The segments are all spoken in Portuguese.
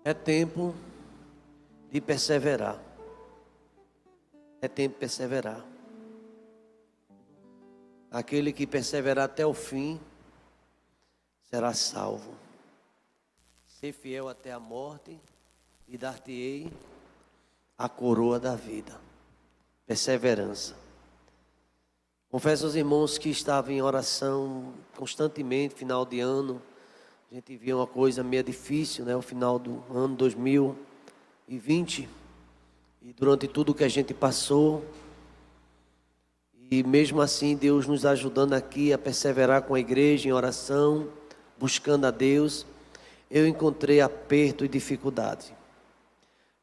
É tempo de perseverar. É tempo de perseverar. Aquele que perseverar até o fim será salvo. Ser fiel até a morte e dar-te-ei a coroa da vida. Perseverança. Confesso aos irmãos que estavam em oração constantemente, final de ano. A gente via uma coisa meio difícil, né? O final do ano 2020. E durante tudo que a gente passou. E mesmo assim, Deus nos ajudando aqui a perseverar com a igreja em oração, buscando a Deus. Eu encontrei aperto e dificuldade.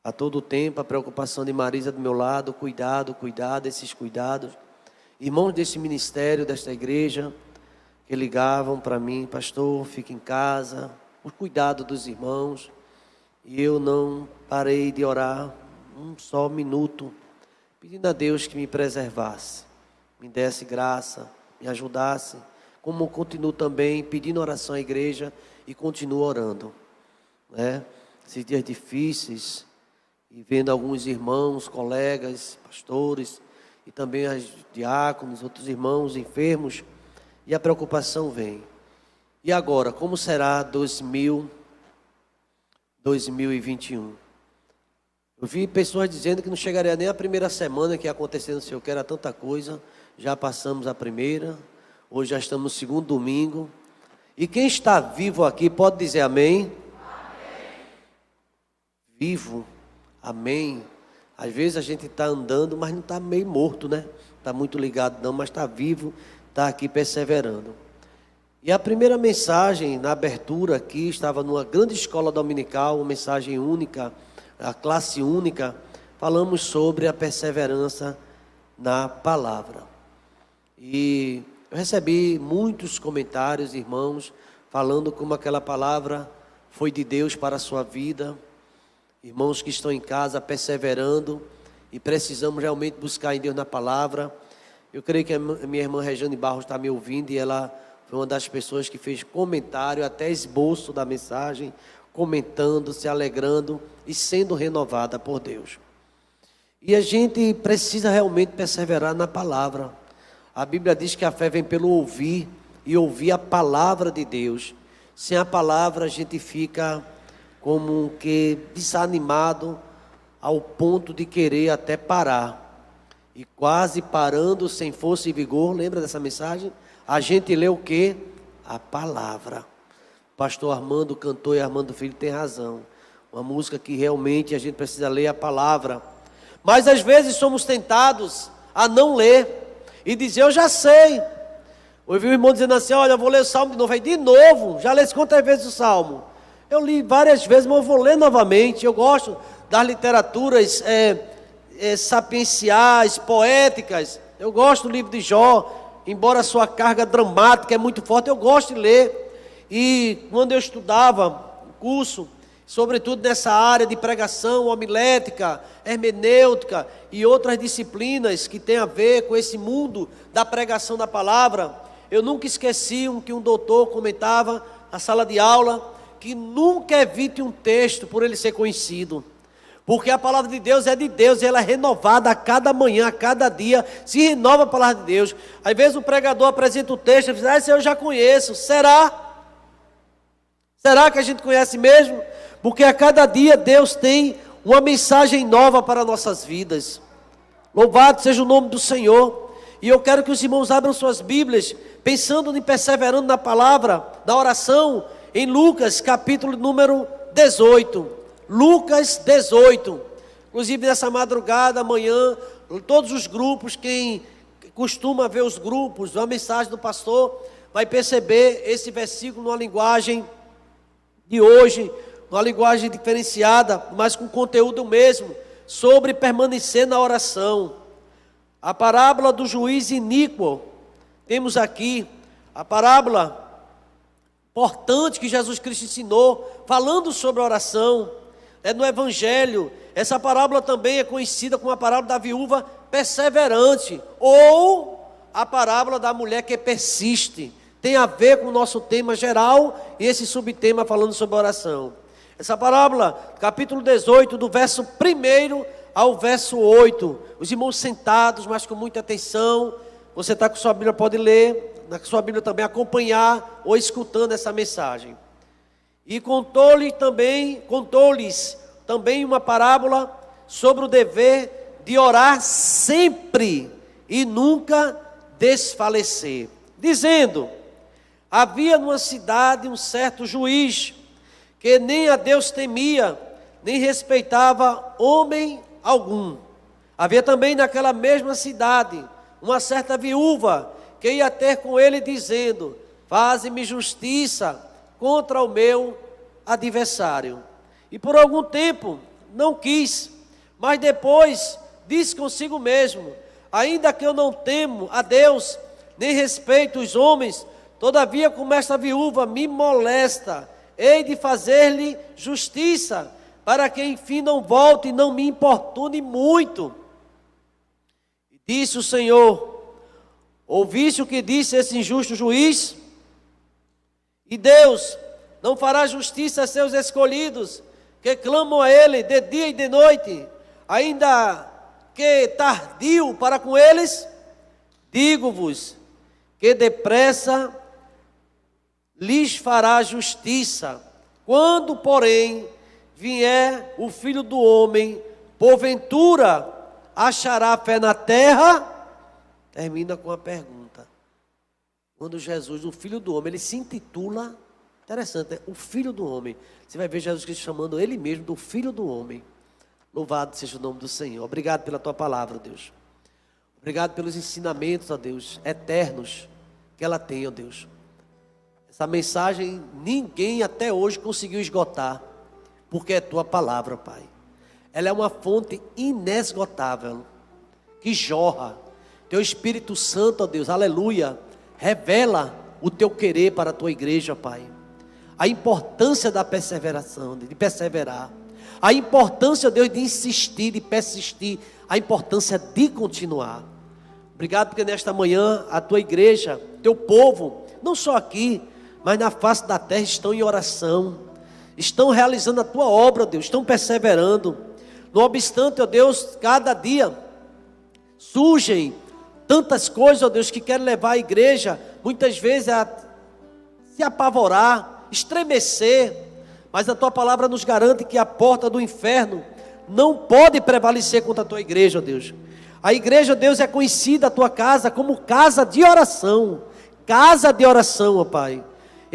A todo tempo, a preocupação de Marisa do meu lado, cuidado, esses cuidados. Irmãos desse ministério, desta igreja, que ligavam para mim, pastor, fique em casa, o cuidado dos irmãos. E eu não parei de orar um só minuto, pedindo a Deus que me preservasse, me desse graça, me ajudasse, como continuo também pedindo oração à igreja e continuo orando, né? Esses dias difíceis, e vendo alguns irmãos, colegas, pastores, e também os diáconos, outros irmãos enfermos, e a preocupação vem. E agora, como será 2021? Eu vi pessoas dizendo que não chegaria nem a primeira semana que ia acontecer, não sei o que, era tanta coisa. Já passamos a primeira, hoje já estamos no segundo domingo. E quem está vivo aqui pode dizer amém? Amém. Vivo, amém. Às vezes a gente está andando, mas não está meio morto, né? Está muito ligado não, mas está vivo, está aqui perseverando. E a primeira mensagem na abertura aqui, estava numa grande escola dominical, uma mensagem única, a classe única, falamos sobre a perseverança na palavra. E eu recebi muitos comentários, irmãos, falando como aquela palavra foi de Deus para a sua vida. Irmãos que estão em casa perseverando e precisamos realmente buscar em Deus na palavra. Eu creio que a minha irmã Regiane Barros está me ouvindo e ela foi uma das pessoas que fez comentário, até esboço da mensagem, comentando, se alegrando e sendo renovada por Deus. E a gente precisa realmente perseverar na palavra. A Bíblia diz que a fé vem pelo ouvir e ouvir a palavra de Deus. Sem a palavra a gente fica como que desanimado ao ponto de querer até parar. E quase parando sem força e vigor, lembra dessa mensagem? A gente lê o quê? A palavra. Pastor Armando, cantor e Armando Filho tem razão. Uma música que realmente a gente precisa ler a palavra. Mas às vezes somos tentados a não ler e dizer, eu já sei. Ouvi o irmão dizendo assim, olha, eu vou ler o Salmo de novo. Aí, de novo, já lê quantas vezes o Salmo? Eu li várias vezes, mas eu vou ler novamente. Eu gosto das literaturas sapienciais, poéticas. Eu gosto do livro de Jó, embora a sua carga dramática é muito forte, eu gosto de ler. E quando eu estudava curso, sobretudo nessa área de pregação, homilética, hermenêutica e outras disciplinas que tem a ver com esse mundo da pregação da palavra, eu nunca esqueci que um doutor comentava na sala de aula, que nunca evite um texto por ele ser conhecido. Porque a palavra de Deus é de Deus e ela é renovada a cada manhã, a cada dia, se renova a palavra de Deus. Às vezes o pregador apresenta o texto e diz, esse eu já conheço, será? Será que a gente conhece mesmo? Porque a cada dia Deus tem uma mensagem nova para nossas vidas. Louvado seja o nome do Senhor. E eu quero que os irmãos abram suas Bíblias, pensando e perseverando na palavra, na oração, em Lucas capítulo número 18. Lucas 18. Inclusive nessa madrugada, amanhã, todos os grupos, quem costuma ver os grupos, a mensagem do pastor, vai perceber esse versículo numa linguagem de hoje, uma linguagem diferenciada, mas com conteúdo mesmo, sobre permanecer na oração. A parábola do juiz iníquo, temos aqui a parábola importante que Jesus Cristo ensinou, falando sobre a oração, no Evangelho. Essa parábola também é conhecida como a parábola da viúva perseverante, ou a parábola da mulher que persiste. Tem a ver com o nosso tema geral e esse subtema falando sobre oração. Essa parábola, capítulo 18, do verso 1 ao verso 8. Os irmãos sentados, mas com muita atenção. Você está com sua Bíblia, pode ler. Na sua Bíblia também acompanhar ou escutando essa mensagem. E contou-lhes também uma parábola sobre o dever de orar sempre e nunca desfalecer. Dizendo: havia numa cidade um certo juiz, que nem a Deus temia, nem respeitava homem algum. Havia também naquela mesma cidade uma certa viúva, que ia ter com ele dizendo: faze-me justiça contra o meu adversário. E por algum tempo não quis, mas depois disse consigo mesmo: ainda que eu não temo a Deus, nem respeito os homens, todavia como esta viúva me molesta, hei de fazer-lhe justiça, para que enfim não volte e não me importune muito. E disse o Senhor: ouviste o que disse esse injusto juiz? E Deus não fará justiça a seus escolhidos, que clamam a Ele de dia e de noite, ainda que tardio para com eles? Digo-vos que depressa lhes fará justiça. Quando, porém, vier o Filho do Homem, porventura achará fé na terra? Termina com a pergunta. Quando Jesus, o Filho do Homem, ele se intitula, interessante, o Filho do Homem. Você vai ver Jesus Cristo chamando ele mesmo do Filho do Homem. Louvado seja o nome do Senhor. Obrigado pela tua palavra, Deus. Obrigado pelos ensinamentos, ó Deus, eternos que ela tem, ó Deus. Essa mensagem ninguém até hoje conseguiu esgotar, porque é tua palavra, Pai. Ela é uma fonte inesgotável, que jorra. Teu Espírito Santo, ó Deus, aleluia, revela o teu querer para a tua igreja, Pai. A importância da perseveração, de perseverar. A importância, ó Deus, de insistir, de persistir. A importância de continuar. Obrigado porque nesta manhã a tua igreja, teu povo, não só aqui, mas na face da terra estão em oração. Estão realizando a tua obra, Deus, estão perseverando. Não obstante, ó Deus, cada dia surgem tantas coisas, ó Deus, que querem levar a igreja, muitas vezes, a se apavorar, estremecer. Mas a tua palavra nos garante que a porta do inferno não pode prevalecer contra a tua igreja, ó Deus. A igreja, ó Deus, é conhecida, a tua casa, como casa de oração. Casa de oração, ó Pai.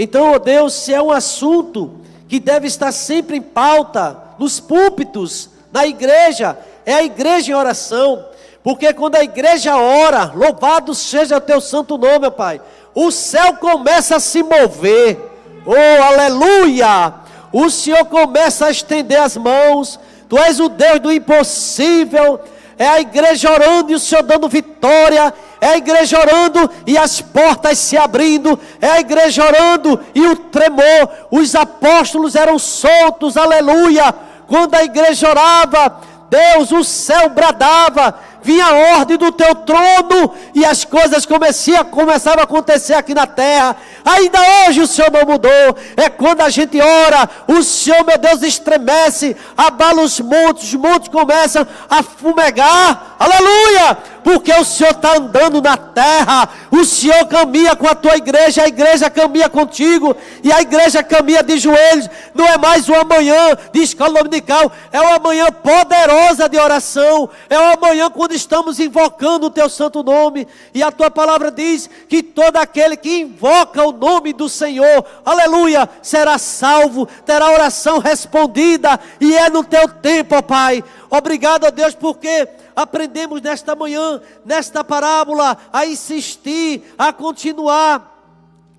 Então, ó Deus, se é um assunto que deve estar sempre em pauta, nos púlpitos, na igreja, é a igreja em oração. Porque quando a igreja ora, louvado seja o teu santo nome, ó Pai, o céu começa a se mover. Oh, aleluia! O Senhor começa a estender as mãos. Tu és o Deus do impossível. É a igreja orando e o Senhor dando vitória. É a igreja orando e as portas se abrindo. É a igreja orando e o tremor. Os apóstolos eram soltos, aleluia. Quando a igreja orava, Deus, o céu bradava. Vinha a ordem do teu trono e as coisas começavam a acontecer aqui na terra. Ainda hoje o Senhor não mudou. É quando a gente ora, o Senhor, meu Deus, estremece, abala os montes começam a fumegar. Aleluia! Porque o Senhor está andando na terra. O Senhor caminha com a tua igreja, a igreja caminha contigo, e a igreja caminha de joelhos. Não é mais uma manhã de escola dominical, é uma manhã poderosa de oração. É uma manhã quando estamos invocando o teu santo nome. E a tua palavra diz que todo aquele que invoca o nome do Senhor, aleluia, será salvo, terá oração respondida, e é no teu tempo, ó Pai. Obrigado, ó Deus, porque aprendemos nesta manhã, nesta parábola, a insistir, a continuar,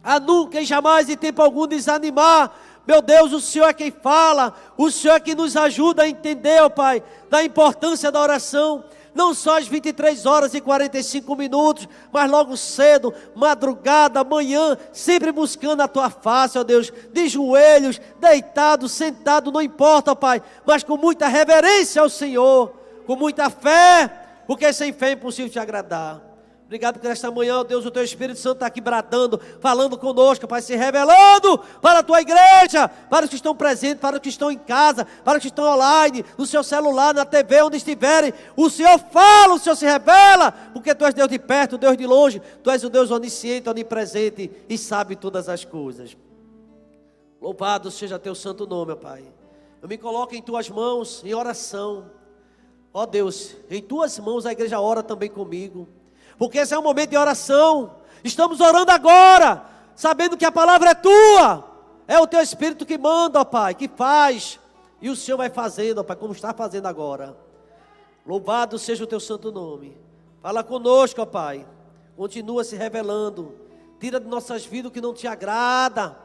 a nunca e jamais em tempo algum desanimar. Meu Deus, o Senhor é quem fala, o Senhor é quem nos ajuda a entender, ó Pai, da importância da oração. Não só às 23 horas e 45 minutos, mas logo cedo, madrugada, manhã, sempre buscando a tua face, ó Deus, de joelhos, deitado, sentado, não importa, ó Pai, mas com muita reverência ao Senhor, com muita fé, porque sem fé é impossível te agradar. Obrigado porque nesta manhã, ó Deus, o Teu Espírito Santo está aqui bradando, falando conosco, Pai, se revelando para a Tua igreja, para os que estão presentes, para os que estão em casa, para os que estão online, no seu celular, na TV, onde estiverem. O Senhor fala, o Senhor se revela, porque Tu és Deus de perto, Deus de longe, Tu és o Deus onisciente, onipresente e sabe todas as coisas. Louvado seja Teu santo nome, Pai. Eu me coloco em Tuas mãos, em oração. Ó Deus, em Tuas mãos a igreja ora também comigo. Porque esse é um momento de oração. Estamos orando agora, sabendo que a palavra é Tua. É o Teu Espírito que manda, ó Pai, que faz. E o Senhor vai fazendo, ó Pai, como está fazendo agora. Louvado seja o Teu santo nome. Fala conosco, ó Pai. Continua se revelando. Tira de nossas vidas o que não Te agrada.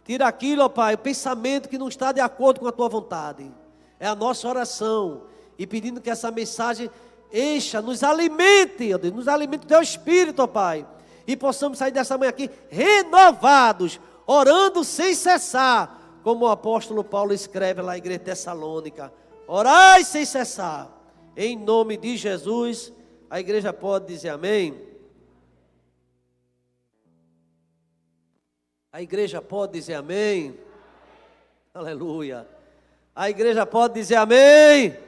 Tira aquilo, ó Pai, o pensamento que não está de acordo com a Tua vontade. É a nossa oração. E pedindo que essa mensagem encha, nos alimente, ó Deus, nos alimente o Teu Espírito, ó Pai, e possamos sair dessa manhã aqui renovados, orando sem cessar, como o apóstolo Paulo escreve lá na igreja de Tessalônica: orai sem cessar, em nome de Jesus. A igreja pode dizer amém? A igreja pode dizer amém? Aleluia. A igreja pode dizer amém?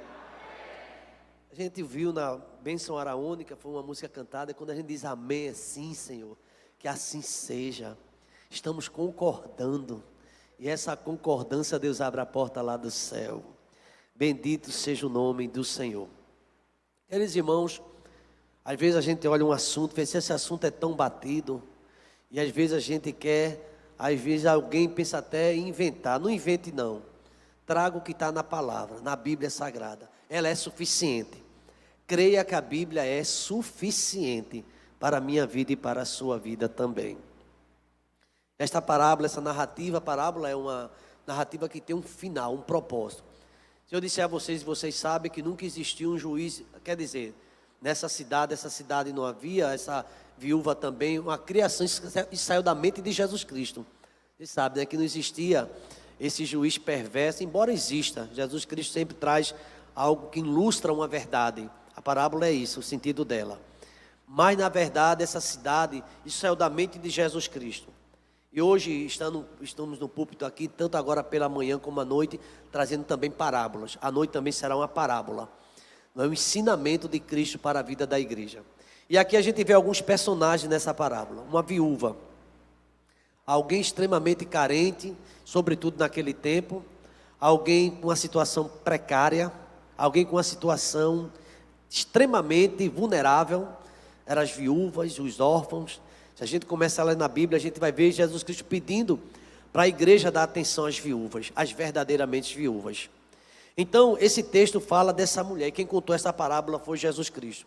A gente viu na bênção araônica, foi uma música cantada, e quando a gente diz amém, é sim, Senhor, que assim seja. Estamos concordando, e essa concordância, Deus abre a porta lá do céu. Bendito seja o nome do Senhor. Queridos irmãos, às vezes a gente olha um assunto, vê se esse assunto é tão batido, e às vezes a gente quer, às vezes alguém pensa até em inventar. Não invente não, traga o que está na palavra, na Bíblia Sagrada, ela é suficiente. Creia que a Bíblia é suficiente para a minha vida e para a sua vida também. Esta parábola, essa narrativa, a parábola é uma narrativa que tem um final, um propósito. Se eu disser a vocês, vocês sabem que nunca existiu um juiz, quer dizer, nessa cidade não havia, essa viúva também, uma criação, isso saiu da mente de Jesus Cristo. Vocês sabem, né, que não existia esse juiz perverso, embora exista. Jesus Cristo sempre traz algo que ilustra uma verdade. A parábola é isso, o sentido dela. Mas na verdade essa cidade, isso saiu da mente de Jesus Cristo. E hoje estamos no púlpito aqui, tanto agora pela manhã como à noite, trazendo também parábolas. À noite também será uma parábola. É um ensinamento de Cristo para a vida da igreja. E aqui a gente vê alguns personagens nessa parábola. Uma viúva, alguém extremamente carente, sobretudo naquele tempo. Alguém com uma situação precária, alguém com uma situação extremamente vulnerável. Eram as viúvas, os órfãos. Se a gente começa a ler na Bíblia, a gente vai ver Jesus Cristo pedindo para a igreja dar atenção às viúvas, às verdadeiramente viúvas. Então, esse texto fala dessa mulher. Quem contou essa parábola foi Jesus Cristo.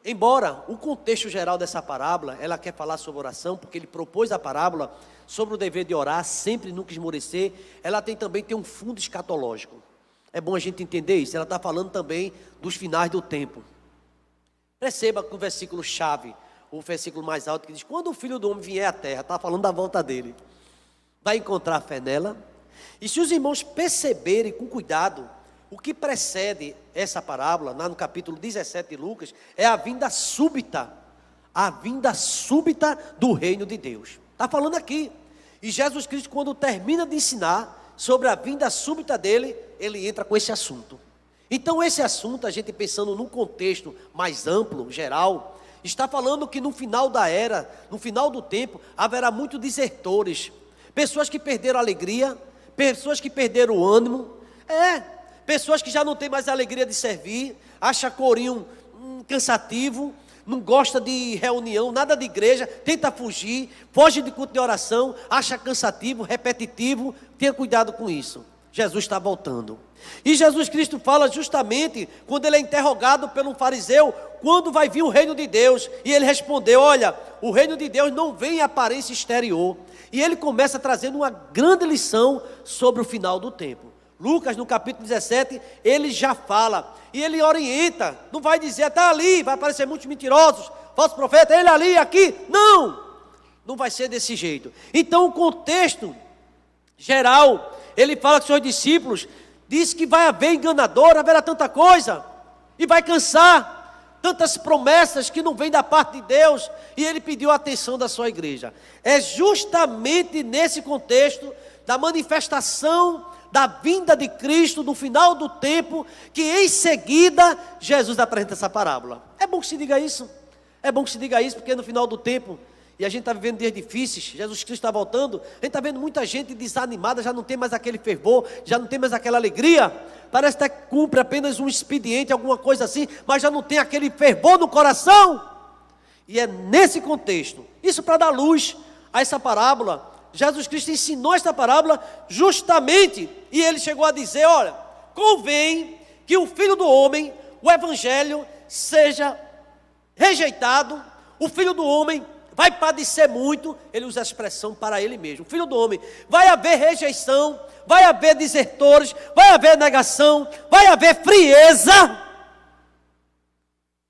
Embora o contexto geral dessa parábola, ela quer falar sobre oração, porque ele propôs a parábola sobre o dever de orar, sempre nunca esmorecer. Ela também tem um fundo escatológico. É bom a gente entender isso. Ela está falando também dos finais do tempo. Perceba que o versículo chave, o versículo mais alto, que diz: quando o Filho do Homem vier à terra, está falando da volta dele, vai encontrar fé nela? E se os irmãos perceberem com cuidado, o que precede essa parábola, lá no capítulo 17 de Lucas, é a vinda súbita do reino de Deus. Está falando aqui. E Jesus Cristo, quando termina de ensinar sobre a vinda súbita dele, ele entra com esse assunto. Então esse assunto, a gente pensando num contexto mais amplo, geral, está falando que no final da era, no final do tempo, haverá muitos desertores, pessoas que perderam a alegria, pessoas que perderam o ânimo, pessoas que já não têm mais a alegria de servir, acha corinho cansativo, não gosta de reunião, nada de igreja, tenta fugir, foge de culto de oração, acha cansativo, repetitivo. Tenha cuidado com isso. Jesus está voltando. E Jesus Cristo fala justamente quando ele é interrogado por um fariseu, quando vai vir o reino de Deus. E ele respondeu: olha, o reino de Deus não vem em aparência exterior. E ele começa trazendo uma grande lição sobre o final do tempo. Lucas, no capítulo 17, ele já fala, e ele orienta, não vai dizer, está ali, vai aparecer muitos mentirosos, falsos profetas, ele ali, aqui, não vai ser desse jeito. Então o contexto geral, ele fala que seus discípulos, diz que vai haver enganador, haverá tanta coisa, e vai cansar, tantas promessas que não vêm da parte de Deus, e ele pediu a atenção da sua igreja. É justamente nesse contexto da manifestação da vinda de Cristo no final do tempo, que em seguida Jesus apresenta essa parábola. É bom que se diga isso, porque no final do tempo, e a gente está vivendo dias difíceis, Jesus Cristo está voltando, a gente está vendo muita gente desanimada, já não tem mais aquele fervor, já não tem mais aquela alegria, parece até que cumpre apenas um expediente, alguma coisa assim, mas já não tem aquele fervor no coração. E é nesse contexto, isso para dar luz a essa parábola. Jesus Cristo ensinou esta parábola justamente, e ele chegou a dizer, olha, convém que o Filho do Homem, o Evangelho, seja rejeitado, o Filho do Homem vai padecer muito, ele usa a expressão para ele mesmo, o Filho do Homem, vai haver rejeição, vai haver desertores, vai haver negação, vai haver frieza.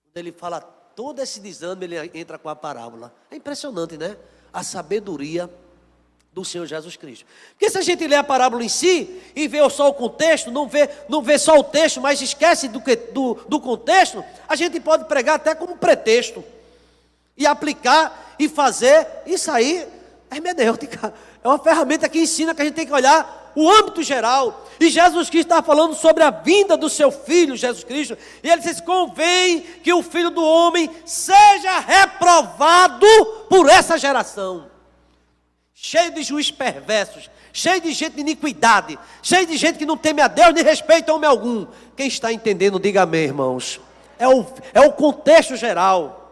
Quando ele fala todo esse desânimo, ele entra com a parábola. É impressionante, né? A sabedoria do Senhor Jesus Cristo. Porque se a gente lê a parábola em si e vê só o contexto, não vê só o texto, mas esquece do contexto, a gente pode pregar até como pretexto e aplicar e fazer. Isso aí é hermenêutica, é uma ferramenta que ensina que a gente tem que olhar o âmbito geral. E Jesus Cristo está falando sobre a vinda do seu Filho Jesus Cristo, e ele diz, convém que o Filho do Homem seja reprovado por essa geração, cheio de juízes perversos, cheio de gente de iniquidade, cheio de gente que não teme a Deus nem respeita homem algum. Quem está entendendo, diga amém, irmãos. É o contexto geral.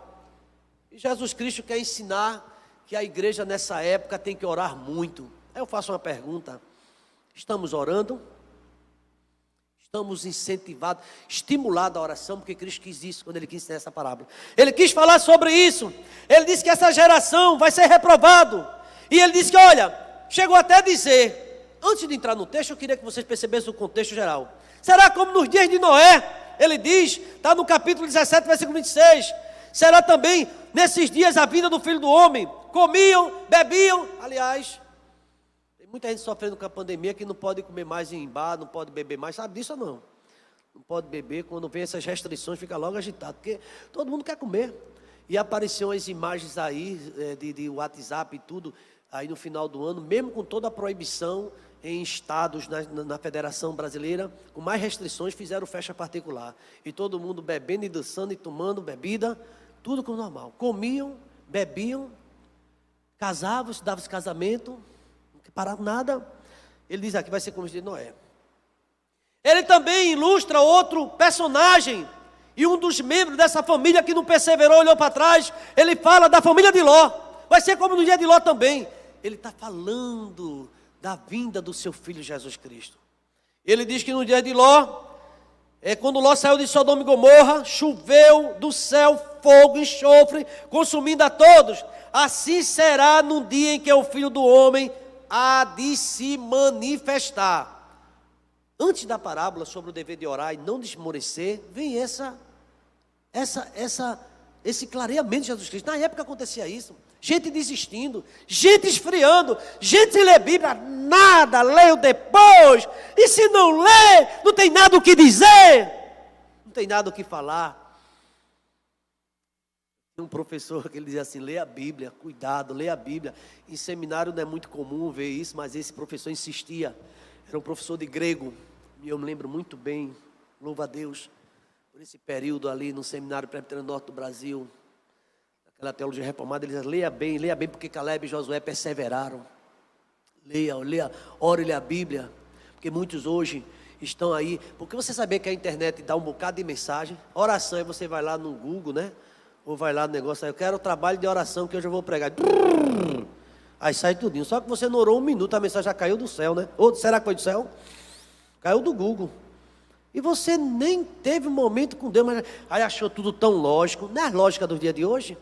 E Jesus Cristo quer ensinar que a igreja nessa época tem que orar muito. Aí eu faço uma pergunta: estamos orando? Estamos incentivados, estimulados à oração? Porque Cristo quis isso quando ele quis ensinar essa parábola. Ele quis falar sobre isso. Ele disse que essa geração vai ser reprovado. E ele disse que, olha, chegou até a dizer, antes de entrar no texto, eu queria que vocês percebessem o contexto geral. Será como nos dias de Noé? Ele diz, está no capítulo 17, versículo 26. Será também nesses dias a vinda do Filho do Homem. Comiam, bebiam. Aliás, tem muita gente sofrendo com a pandemia que não pode comer mais em bar, não pode beber mais. Sabe disso ou não? Não pode beber, quando vem essas restrições fica logo agitado, porque todo mundo quer comer. E apareciam as imagens aí de WhatsApp e tudo, aí no final do ano, mesmo com toda a proibição em estados, na Federação Brasileira, com mais restrições, fizeram festa particular. E todo mundo bebendo e dançando e tomando bebida, tudo como normal. Comiam, bebiam, casavam, davam-se casamento, não paravam nada. Ele diz aqui, vai ser como os dias de Noé. Ele também ilustra outro personagem, e um dos membros dessa família que não perseverou, olhou para trás. Ele fala da família de Ló. Vai ser como no dia de Ló também. Ele está falando da vinda do seu Filho Jesus Cristo. Ele diz que no dia de Ló, quando Ló saiu de Sodoma e Gomorra, choveu do céu fogo e enxofre, consumindo a todos. Assim será no dia em que o Filho do Homem há de se manifestar. Antes da parábola sobre o dever de orar e não desmorecer, vem esse clareamento de Jesus Cristo. Na época acontecia isso. Gente desistindo, gente esfriando, gente sem ler Bíblia, nada, leio depois. E se não lê, não tem nada o que dizer, não tem nada o que falar. Um professor que ele dizia assim, lê a Bíblia, cuidado, lê a Bíblia. Em seminário não é muito comum ver isso, mas esse professor insistia. Era um professor de grego, e eu me lembro muito bem, louva a Deus, por esse período ali no Seminário Presbiteriano Norte do Brasil, aquela teologia reformada. Ele dizia, leia bem, porque Caleb e Josué perseveraram. Leia, ore e leia a Bíblia, porque muitos hoje estão aí, porque você sabia que a internet dá um bocado de mensagem, oração, aí você vai lá no Google, né, ou vai lá no negócio, aí eu quero o trabalho de oração que hoje eu vou pregar, aí sai tudinho, só que você não orou um minuto, a mensagem já caiu do céu, né, ou será que foi do céu? Caiu do Google, e você nem teve um momento com Deus, mas aí achou tudo tão lógico, não é a lógica do dia de hoje?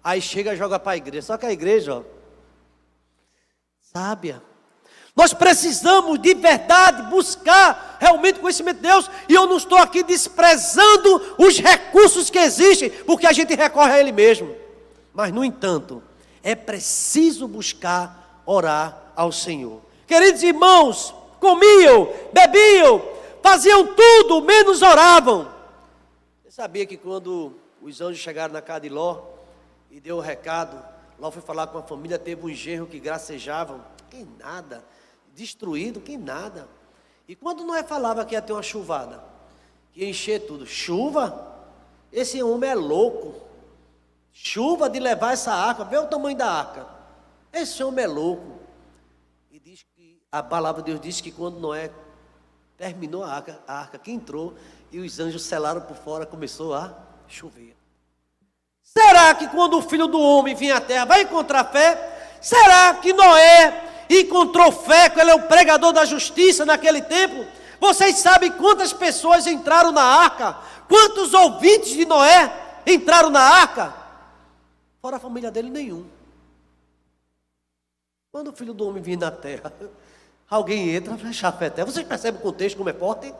Aí chega e joga para a igreja, só que a igreja, ó, sábia. Nós precisamos de verdade buscar realmente conhecimento de Deus, e eu não estou aqui desprezando os recursos que existem, porque a gente recorre a Ele mesmo, mas no entanto, é preciso buscar orar ao Senhor. Queridos irmãos, comiam, bebiam, faziam tudo, menos oravam. Você sabia que quando os anjos chegaram na casa de Ló e deu o recado. Ló foi falar com a família, teve um genro que gracejavam. Que nada, destruído, que nada. E quando Noé falava que ia ter uma chuvada, que ia encher tudo, chuva? Esse homem é louco. Chuva de levar essa arca, vê o tamanho da arca. Esse homem é louco. E diz que a palavra de Deus diz que quando Noé terminou a arca que entrou e os anjos selaram por fora, começou a chover. Será que quando o Filho do Homem vir à terra vai encontrar fé? Será que Noé encontrou fé, que ele é o pregador da justiça naquele tempo? Vocês sabem quantas pessoas entraram na arca? Quantos ouvintes de Noé entraram na arca? Fora a família dele, nenhum. Quando o Filho do Homem vir na terra, alguém entra, vai chafeté. Vocês percebem o contexto como é forte?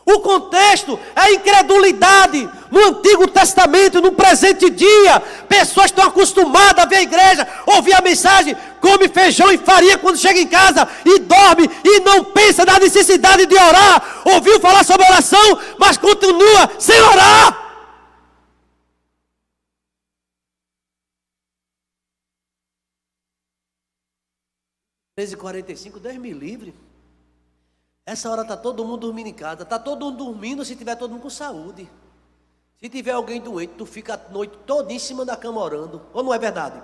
O contexto é a incredulidade. No Antigo Testamento, no presente dia, pessoas estão acostumadas a ver a igreja, ouvir a mensagem, come feijão e farinha quando chega em casa e dorme e não pensa na necessidade de orar. Ouviu falar sobre oração, mas continua sem orar. 13h45, Deus me livre. Essa hora está todo mundo dormindo em casa. Está todo mundo dormindo se tiver todo mundo com saúde. Se tiver alguém doente, tu fica a noite toda em cima da cama orando. Ou não é verdade?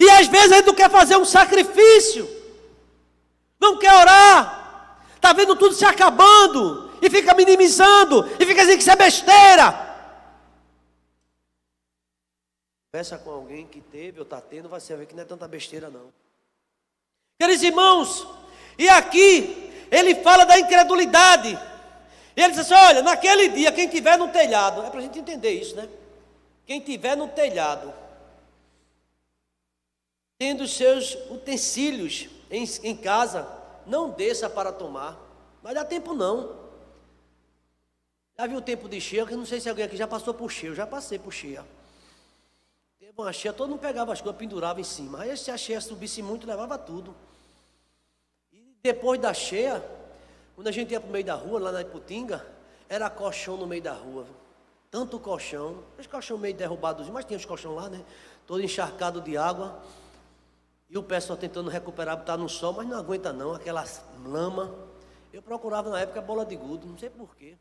E às vezes a gente não quer fazer um sacrifício. Não quer orar. Está vendo tudo se acabando. E fica minimizando. E fica dizendo que isso é besteira. Conversa com alguém que teve ou está tendo, vai ver que não é tanta besteira não. Queridos irmãos, e aqui ele fala da incredulidade. E ele diz assim, olha, naquele dia quem tiver no telhado, é para a gente entender isso, né? Quem tiver no telhado, tendo os seus utensílios em casa, não desça para tomar. Não dá tempo não. Já viu o tempo de cheia? Eu não sei se alguém aqui já passou por cheia. Eu já passei por cheia. Teve uma cheia, todo mundo pegava as coisas, pendurava em cima. Aí se a cheia subisse muito, levava tudo. E depois da cheia, quando a gente ia para o meio da rua, lá na Iputinga, era colchão no meio da rua. Tanto colchão, os colchão meio derrubados, mas tinha os colchão lá, né? Todo encharcado de água. E o pessoal tentando recuperar, botar no sol, mas não aguenta não, aquela lama. Eu procurava na época bola de gude, não sei porquê.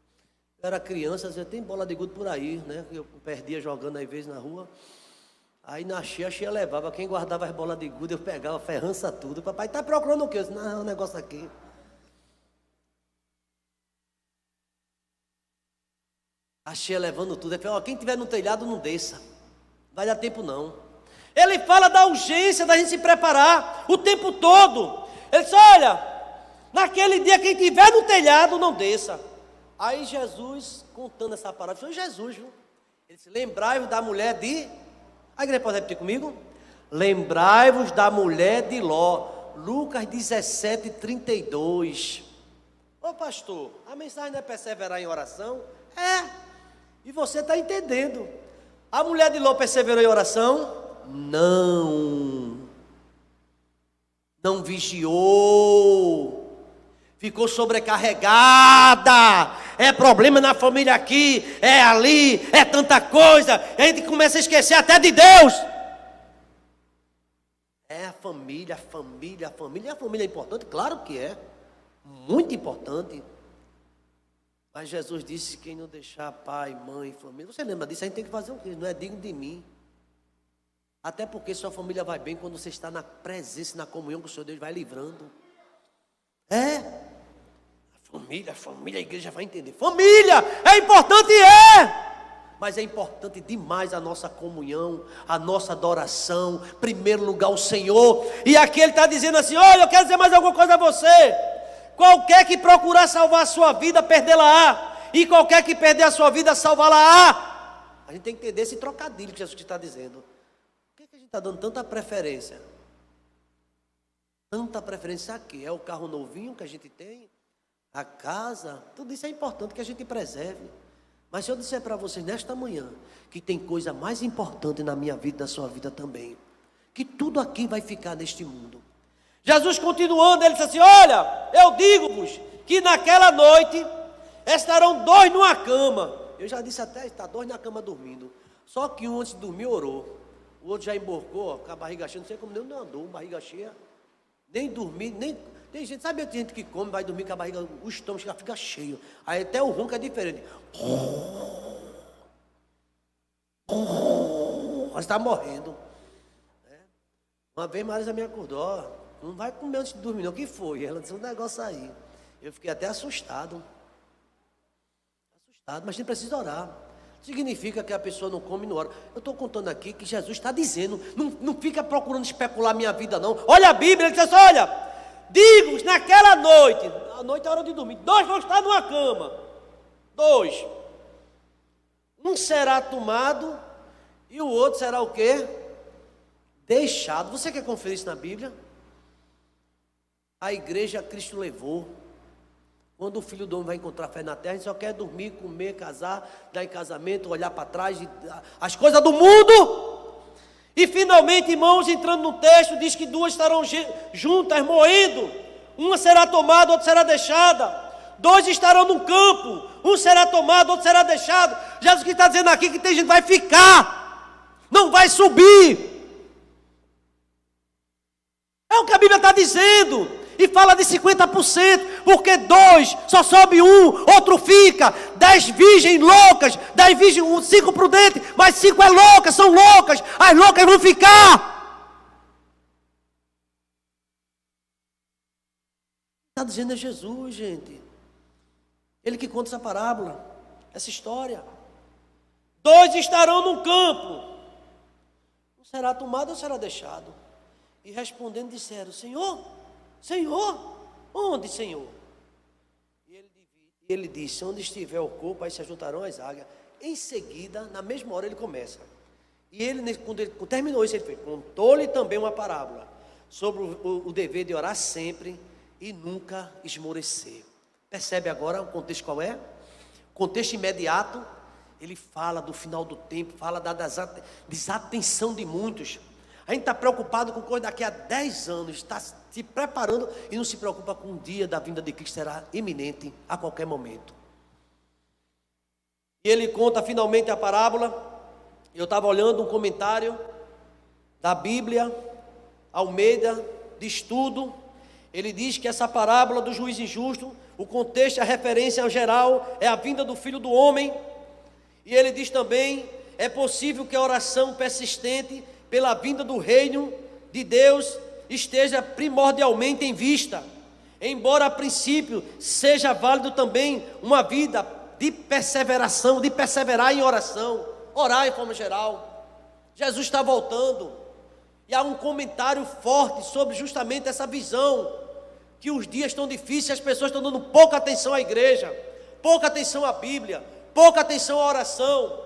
Eu era criança, às vezes tem bola de gude por aí, né? Eu perdia jogando às vezes na rua. Aí na cheia, a cheia levava. Quem guardava as bolas de gude, eu pegava, ferrança tudo. Papai, está procurando o quê? Eu disse, não, é um negócio aqui. A cheia levando tudo. Ele falou, quem tiver no telhado não desça. Não vai dar tempo não. Ele fala da urgência da gente se preparar o tempo todo. Ele disse, olha, naquele dia quem tiver no telhado não desça. Aí Jesus, contando essa palavra, foi Jesus, viu? Ele disse, lembrai-vos da mulher de... A igreja pode repetir comigo? Lembrai-vos da mulher de Ló. Lucas 17:32. Ô pastor, a mensagem não é perseverar em oração? É. E você está entendendo. A mulher de Ló perseverou em oração? Não. Não vigiou. Ficou sobrecarregada. É problema na família aqui, é ali, é tanta coisa. A gente começa a esquecer até de Deus. É a família, a família, a família. E a família é importante? Claro que é. Muito importante. Mas Jesus disse que quem não deixar pai, mãe, família. Você lembra disso? A gente tem que fazer o quê? Não é digno de mim. Até porque sua família vai bem quando você está na presença, na comunhão com o Senhor. Deus vai livrando. É. Família, a igreja vai entender. Família, é importante, mas é importante demais a nossa comunhão, a nossa adoração, em primeiro lugar o Senhor. E aqui ele está dizendo assim, olha, eu quero dizer mais alguma coisa a você. Qualquer que procurar salvar a sua vida, perdê-la-á. E qualquer que perder a sua vida, salvá-la-á. A gente tem que entender esse trocadilho que Jesus está dizendo. Por que a gente está dando tanta preferência? Tanta preferência aqui, é o carro novinho que a gente tem? A casa, tudo isso é importante que a gente preserve. Mas se eu disser para vocês nesta manhã que tem coisa mais importante na minha vida e na sua vida também, que tudo aqui vai ficar neste mundo. Jesus continuando, ele disse assim, olha, eu digo-vos que naquela noite estarão dois numa cama, Eu já disse até, está dois na cama dormindo. Só que um antes de dormir orou. O outro já emborcou, ó, com a barriga cheia, não sei como não andou, barriga cheia. Nem dormir, nem... Tem gente, sabe, tem gente que come, vai dormir com a barriga, o estômago já fica cheio. Aí até o ronco é diferente. Mas está morrendo. Uma vez Marisa me acordou, ó, não vai comer antes de dormir não, o que foi? Ela disse um negócio aí. Eu fiquei até assustado. Mas a gente precisa orar. Significa que a pessoa não come e não ora. Eu estou contando aqui que Jesus está dizendo, não fica procurando especular minha vida não. Olha a Bíblia, ele diz assim, olha, digo, naquela noite, a noite é hora de dormir, 2 vão estar numa cama, 2. Um será tomado e o outro será o quê? Deixado. Você quer conferir isso na Bíblia? A igreja Cristo levou. Quando o Filho do Homem vai encontrar fé na terra, a gente só quer dormir, comer, casar, dar em casamento, olhar para trás, as coisas do mundo. E finalmente, irmãos, entrando no texto, diz que 2 estarão juntas, moendo. Uma será tomada, outra será deixada. 2 estarão no campo, um será tomado, outro será deixado. Jesus que está dizendo aqui que tem gente que vai ficar, não vai subir. É o que a Bíblia está dizendo. E fala de 50%, porque 2, só sobe um, outro fica. 10 virgens loucas, 10 virgens, 5 prudentes, mas 5 é loucas, são loucas. As loucas vão ficar. Está dizendo é Jesus, gente. Ele que conta essa parábola, essa história. 2 estarão no campo, um será tomado ou será deixado. E respondendo disseram, Senhor, onde, Senhor? E ele disse, onde estiver o corpo, aí se juntarão as águias. Em seguida, na mesma hora ele começa. E ele, quando ele terminou isso, ele fez, contou-lhe também uma parábola sobre o dever de orar sempre e nunca esmorecer. Percebe agora o contexto qual é? O contexto imediato, ele fala do final do tempo, fala da desatenção de muitos. A gente está preocupado com coisa daqui a 10 anos, está se preparando e não se preocupa com o dia da vinda de Cristo, será iminente a qualquer momento. E ele conta finalmente a parábola. Eu estava olhando um comentário da Bíblia, Almeida, de estudo. Ele diz que essa parábola do juiz injusto, o contexto, a referência geral é a vinda do Filho do Homem. E ele diz também, é possível que a oração persistente pela vinda do reino de Deus esteja primordialmente em vista, embora a princípio seja válido também uma vida de perseveração, de perseverar em oração, orar em forma geral. Jesus está voltando, e há um comentário forte sobre justamente essa visão, que os dias estão difíceis, as pessoas estão dando pouca atenção à igreja, pouca atenção à Bíblia, pouca atenção à oração.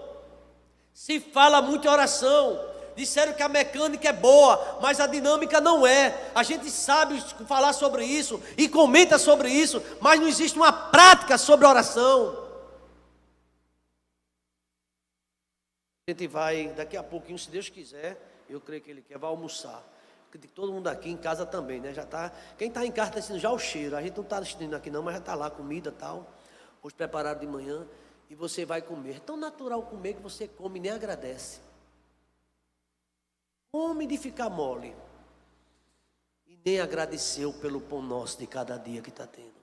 Se fala muito em oração. Disseram que a mecânica é boa, mas a dinâmica não é. A gente sabe falar sobre isso e comenta sobre isso, mas não existe uma prática sobre oração. A gente vai, daqui a pouquinho, se Deus quiser, eu creio que Ele quer, vai almoçar. Todo mundo aqui em casa também, né? Já tá, quem está em casa está sentindo já o cheiro. A gente não está assistindo aqui não, mas já está lá, comida e tal. Hoje preparado de manhã, e você vai comer. É tão natural comer que você come e nem agradece. Come de ficar mole. E nem agradeceu pelo pão nosso de cada dia que está tendo.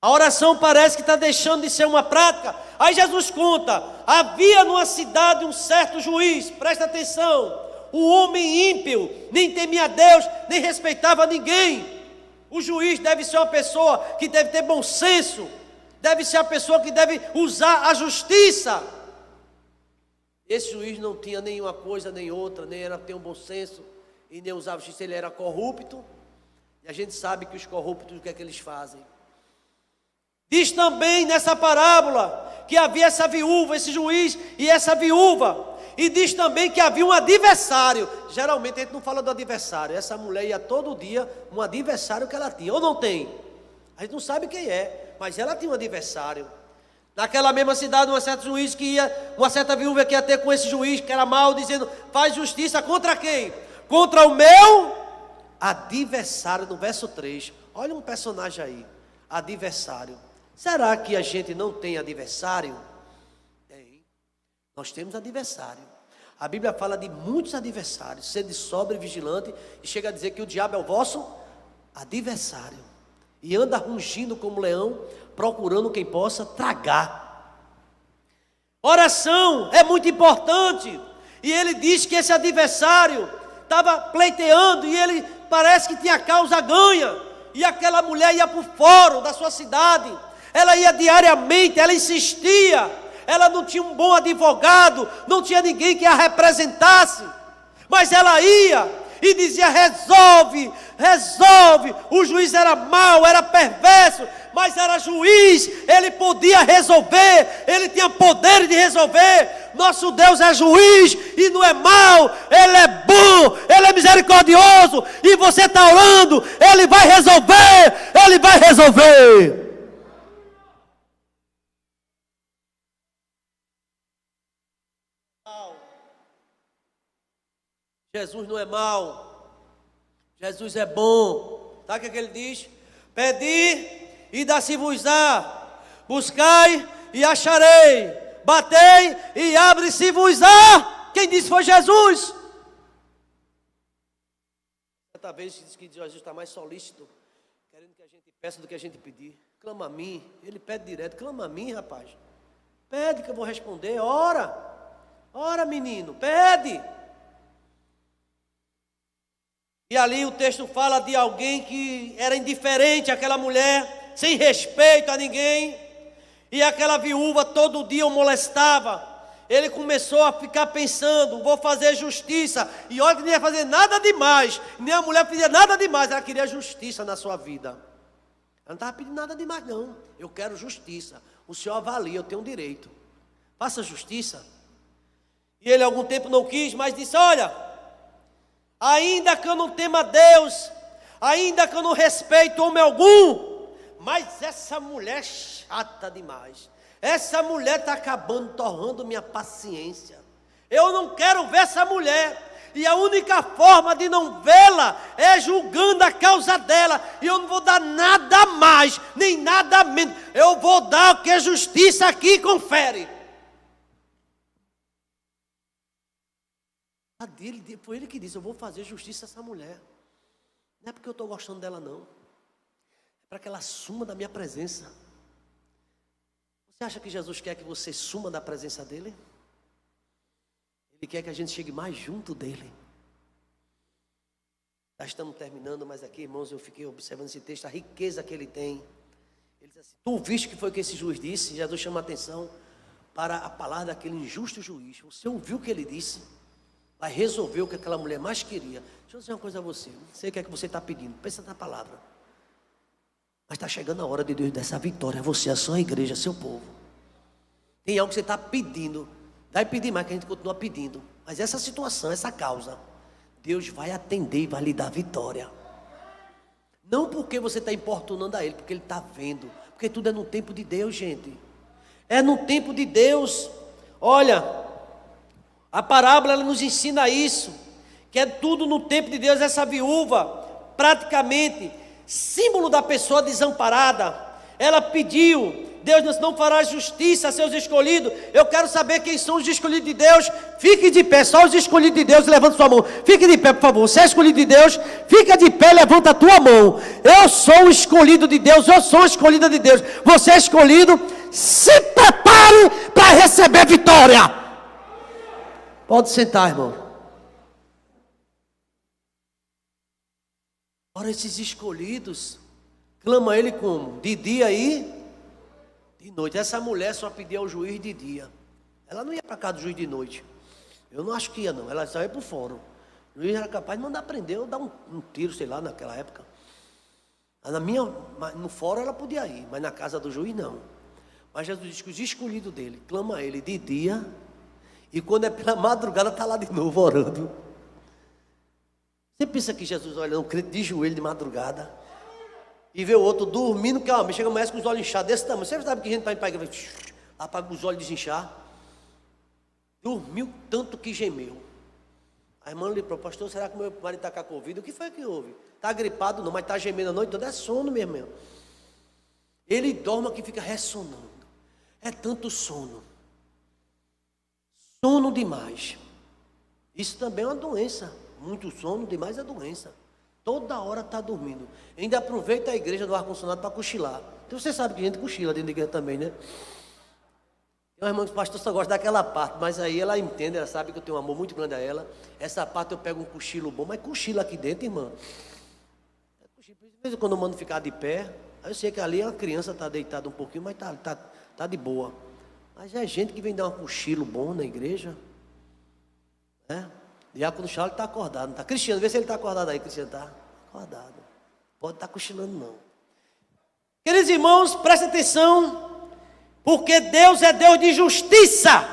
A oração parece que está deixando de ser uma prática. Aí Jesus conta, havia numa cidade um certo juiz, presta atenção, o homem ímpio, nem temia a Deus, nem respeitava ninguém. O juiz deve ser uma pessoa que deve ter bom senso, deve ser a pessoa que deve usar a justiça. Esse juiz não tinha nenhuma coisa nem outra, nem era ter um bom senso e nem usava justiça, ele era corrupto. E a gente sabe que os corruptos, o que é que eles fazem? Diz também nessa parábola que havia essa viúva, esse juiz e essa viúva. E diz também que havia um adversário. Geralmente a gente não fala do adversário. Essa mulher ia todo dia, um adversário que ela tinha, ou não tem? A gente não sabe quem é, mas ela tinha um adversário. Naquela mesma cidade, uma certa viúva que ia ter com esse juiz, que era mau, dizendo, faz justiça contra quem? Contra o meu adversário, no verso 3. Olha um personagem aí, adversário. Será que a gente não tem adversário? Nós temos adversário. A Bíblia fala de muitos adversários. Sede sóbrio e vigilante. E chega a dizer que o diabo é o vosso adversário. E anda rugindo como leão, procurando quem possa tragar. Oração é muito importante. E ele diz que esse adversário estava pleiteando e ele parece que tinha causa ganha. E aquela mulher ia para o fórum da sua cidade. Ela ia diariamente, ela insistia. Ela não tinha um bom advogado, não tinha ninguém que a representasse. Mas ela ia e dizia: resolve, resolve. O juiz era mau, era perverso, mas era juiz, ele podia resolver, ele tinha poder de resolver. Nosso Deus é juiz e não é mau, ele é bom, ele é misericordioso. E você está orando, ele vai resolver, ele vai resolver. Jesus não é mau, Jesus é bom. Sabe o que ele diz? Pedi e dá-se-vos-á, buscai e acharei, batei e abre-se-vos-á. Quem disse foi Jesus. Certa vez diz que Jesus está mais solícito, querendo que a gente peça do que a gente pedir. Clama a mim, ele pede direto, clama a mim, rapaz. Pede que eu vou responder, ora, ora menino, pede. E ali o texto fala de alguém que era indiferente àquela mulher, sem respeito a ninguém. E aquela viúva todo dia o molestava. Ele começou a ficar pensando: vou fazer justiça. E olha que não ia fazer nada demais. Nem a mulher pedia nada demais, ela queria justiça na sua vida. Ela não estava pedindo nada demais não. Eu quero justiça. O Senhor avalia, eu tenho direito. Faça justiça. E ele algum tempo não quis, mas disse: olha, ainda que eu não tema Deus, ainda que eu não respeito homem algum, mas essa mulher é chata demais. Essa mulher está acabando, torrando minha paciência. Eu não quero ver essa mulher. E a única forma de não vê-la é julgando a causa dela. E eu não vou dar nada mais, nem nada menos. Eu vou dar o que a justiça aqui confere. Foi ele que disse: eu vou fazer justiça a essa mulher. Não é porque eu estou gostando dela não. É para que ela suma da minha presença. Você acha que Jesus quer que você suma da presença dele? Ele quer que a gente chegue mais junto dele. Já estamos terminando, mas aqui, irmãos, eu fiquei observando esse texto, a riqueza que ele tem. Ele diz assim: tu viste o que foi que esse juiz disse? Jesus chama a atenção para a palavra daquele injusto juiz. Você ouviu o que ele disse? Vai resolver o que aquela mulher mais queria. Deixa eu dizer uma coisa a você. Não sei o que é que você está pedindo. Pensa na palavra. Mas está chegando a hora de Deus dar essa vitória a você, a sua igreja, a seu povo. Tem algo que você está pedindo. Vai pedir mais, que a gente continua pedindo. Mas essa situação, essa causa, Deus vai atender e vai lhe dar vitória. Não porque você está importunando a Ele, porque Ele está vendo. Porque tudo é no tempo de Deus, gente. É no tempo de Deus. Olha, a parábola ela nos ensina isso, que é tudo no tempo de Deus. Essa viúva, praticamente, símbolo da pessoa desamparada, ela pediu: Deus não fará justiça a seus escolhidos. Eu quero saber quem são os escolhidos de Deus. Fique de pé, só os escolhidos de Deus, levanta sua mão. Fique de pé, por favor. Você é escolhido de Deus, fica de pé, levanta a tua mão. Eu sou o escolhido de Deus, eu sou a escolhida de Deus. Você é escolhido, se prepare para receber vitória. Pode sentar, irmão. Ora, esses escolhidos, clama ele como? De dia e de noite. Essa mulher só pedia ao juiz de dia. Ela não ia para casa do juiz de noite. Eu não acho que ia não. Ela só ia para o fórum. O juiz era capaz de mandar prender ou dar um tiro, sei lá, naquela época. No fórum ela podia ir, mas na casa do juiz não. Mas Jesus diz que os escolhidos dele, clama a ele de dia. E quando é pela madrugada, está lá de novo orando. Você pensa que Jesus olha um crente de joelho de madrugada e vê o outro dormindo, que chega amanhã com os olhos inchados desse tamanho. Você sabe que a gente está em paz, apaga os olhos desinchar. Dormiu tanto que gemeu. A irmã lhe falou: pastor, será que meu marido está com a Covid? O que foi que houve? Está gripado não, mas está gemendo a noite toda. É sono, meu irmão. Ele dorme que fica ressonando. É tanto sono. Sono demais. Isso também é uma doença. Muito sono demais é doença. Toda hora está dormindo. Ainda aproveita a igreja do ar-condicionado para cochilar. Então você sabe que a gente cochila dentro da igreja também, né? Tem uma irmã que o pastor só gosta daquela parte, mas aí ela entende, ela sabe que eu tenho um amor muito grande a ela. Essa parte eu pego um cochilo bom, mas cochila aqui dentro, irmã. De vez em quando eu mando ficar de pé, aí eu sei que ali a criança está deitada um pouquinho, mas tá de boa. Mas é gente que vem dar um cochilo bom na igreja. Né? Diácono Charles está acordado, não está? Cristiano, vê se ele está acordado aí. Cristiano está acordado. Pode estar cochilando não. Queridos irmãos, prestem atenção, porque Deus é Deus de justiça.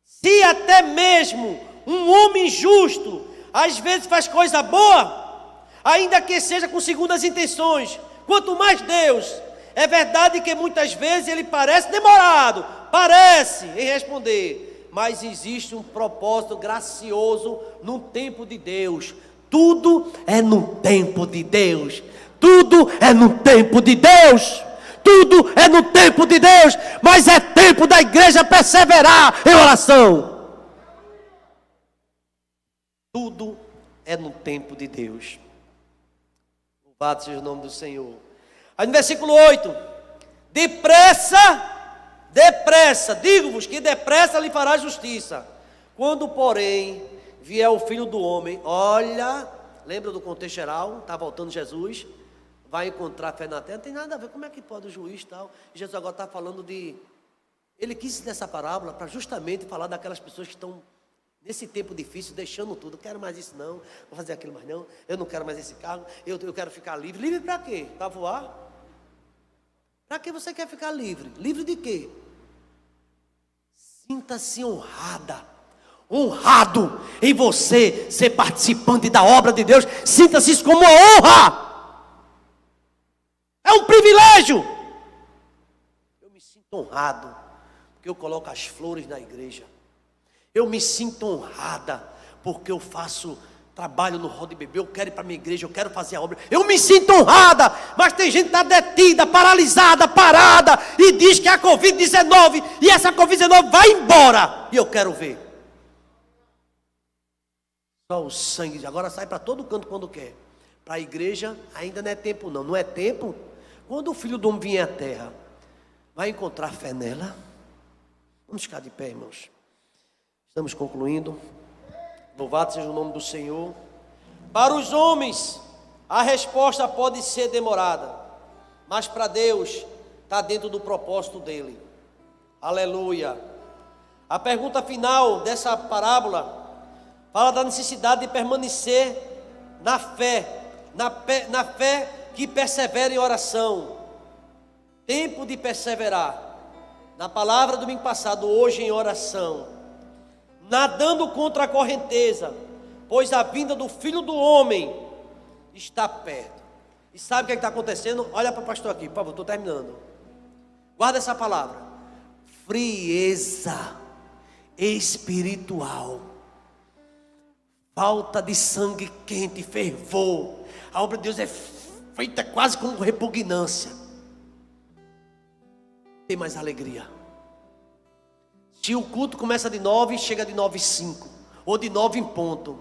Se até mesmo um homem justo às vezes faz coisa boa, ainda que seja com segundas intenções, quanto mais Deus. É verdade que muitas vezes ele parece demorado, parece em responder, mas existe um propósito gracioso no tempo de Deus. Tudo é no tempo de Deus. Tudo é no tempo de Deus. Tudo é no tempo de Deus. Mas é tempo da igreja perseverar em oração. Tudo é no tempo de Deus. Louvado seja o nome do Senhor. Aí no versículo 8: depressa, digo-vos que depressa lhe fará justiça. Quando, porém, vier o Filho do Homem, olha, lembra do contexto geral, está voltando Jesus, vai encontrar fé na terra, não tem nada a ver, como é que pode o juiz e tal? Jesus agora está falando de, ele quis nessa parábola para justamente falar daquelas pessoas que estão nesse tempo difícil, deixando tudo. Não quero mais isso não, vou fazer aquilo mais não, eu não quero mais esse carro, eu quero ficar livre. Livre para quê? Para voar? Para que você quer ficar livre? Livre de quê? Sinta-se honrado em você ser participante da obra de Deus. Sinta-se isso como uma honra. É um privilégio. Eu me sinto honrado porque eu coloco as flores na igreja. Eu me sinto honrada porque eu faço trabalho no Roda e Bebê, eu quero ir para a minha igreja, eu quero fazer a obra. Eu me sinto honrada, mas tem gente que está detida, paralisada, parada, e diz que é a Covid-19, e essa Covid-19 vai embora, e eu quero ver. Só o sangue, agora sai para todo canto quando quer. Para a igreja ainda não é tempo não, não é tempo. Quando o Filho do Homem vier à terra, vai encontrar fé nela? Vamos ficar de pé, irmãos. Estamos concluindo. Louvado seja o nome do Senhor. Para os homens, a resposta pode ser demorada, mas para Deus está dentro do propósito dele. Aleluia. A pergunta final dessa parábola fala da necessidade de permanecer na fé, na fé que persevera em oração. Tempo de perseverar. Na palavra do domingo passado, hoje em oração. Nadando contra a correnteza, pois a vinda do Filho do Homem está perto. E sabe o que está acontecendo? Olha para o pastor aqui, por favor, estou terminando. Guarda essa palavra. Frieza espiritual. Falta de sangue quente, fervor. A obra de Deus é feita quase com repugnância. Tem mais alegria. Se o culto começa de 9, chega de 9h05, ou de 9 em ponto.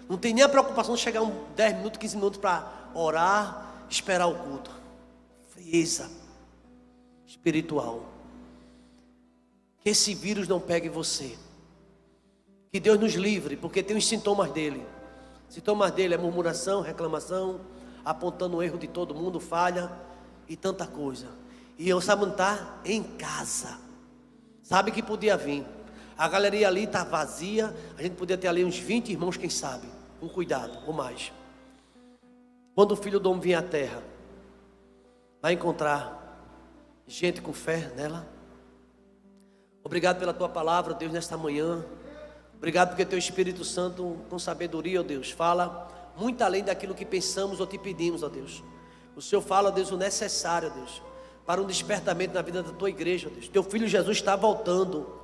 Não tem nem a preocupação de chegar 10 minutos, 15 minutos para orar, esperar o culto. Frieza espiritual. Que esse vírus não pegue você. Que Deus nos livre, porque tem os sintomas dele. Sintomas dele é murmuração, reclamação, apontando o erro de todo mundo, falha e tanta coisa. E eu sabe onde está? Em casa. Sabe que podia vir. A galeria ali está vazia. A gente podia ter ali uns 20 irmãos, quem sabe. Com cuidado, ou mais. Quando o Filho do Homem vier à terra, vai encontrar gente com fé nela. Obrigado pela tua palavra, Deus, nesta manhã. Obrigado porque teu Espírito Santo, com sabedoria, ó Deus, fala muito além daquilo que pensamos ou te pedimos, ó Deus. O Senhor fala, ó Deus, o necessário, ó Deus, para um despertamento na vida da tua igreja, ó Deus. Teu filho Jesus está voltando.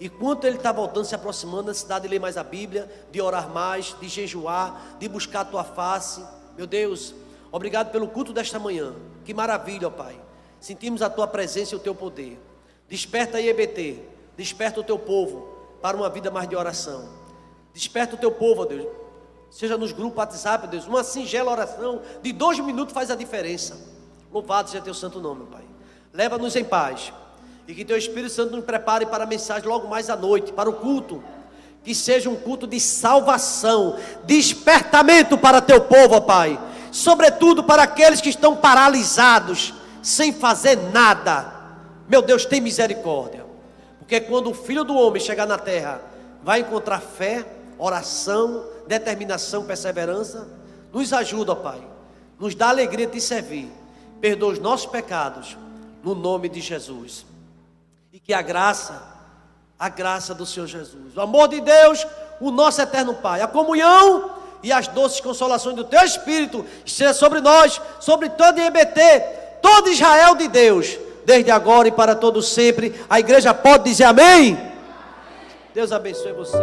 E quanto ele está voltando, se aproximando, a necessidade de ler mais a Bíblia, de orar mais, de jejuar, de buscar a tua face. Meu Deus, obrigado pelo culto desta manhã. Que maravilha, ó Pai. Sentimos a tua presença e o teu poder. Desperta aí, EBT. Desperta o teu povo para uma vida mais de oração. Desperta o teu povo, ó Deus. Seja nos grupos WhatsApp, ó Deus. Uma singela oração de 2 minutos faz a diferença. Louvado seja teu santo nome, Pai. Leva-nos em paz. E que teu Espírito Santo nos prepare para a mensagem logo mais à noite, para o culto. Que seja um culto de salvação, despertamento para teu povo, ó Pai. Sobretudo para aqueles que estão paralisados, sem fazer nada. Meu Deus, tem misericórdia. Porque quando o Filho do Homem chegar na terra, vai encontrar fé, oração, determinação, perseverança. Nos ajuda, ó Pai. Nos dá alegria de te servir. Perdoa os nossos pecados, no nome de Jesus. E que a graça do Senhor Jesus, o amor de Deus, o nosso eterno Pai, a comunhão e as doces consolações do teu Espírito esteja sobre nós, sobre todo IBT, todo Israel de Deus, desde agora e para todo sempre. A igreja pode dizer amém? Deus abençoe você.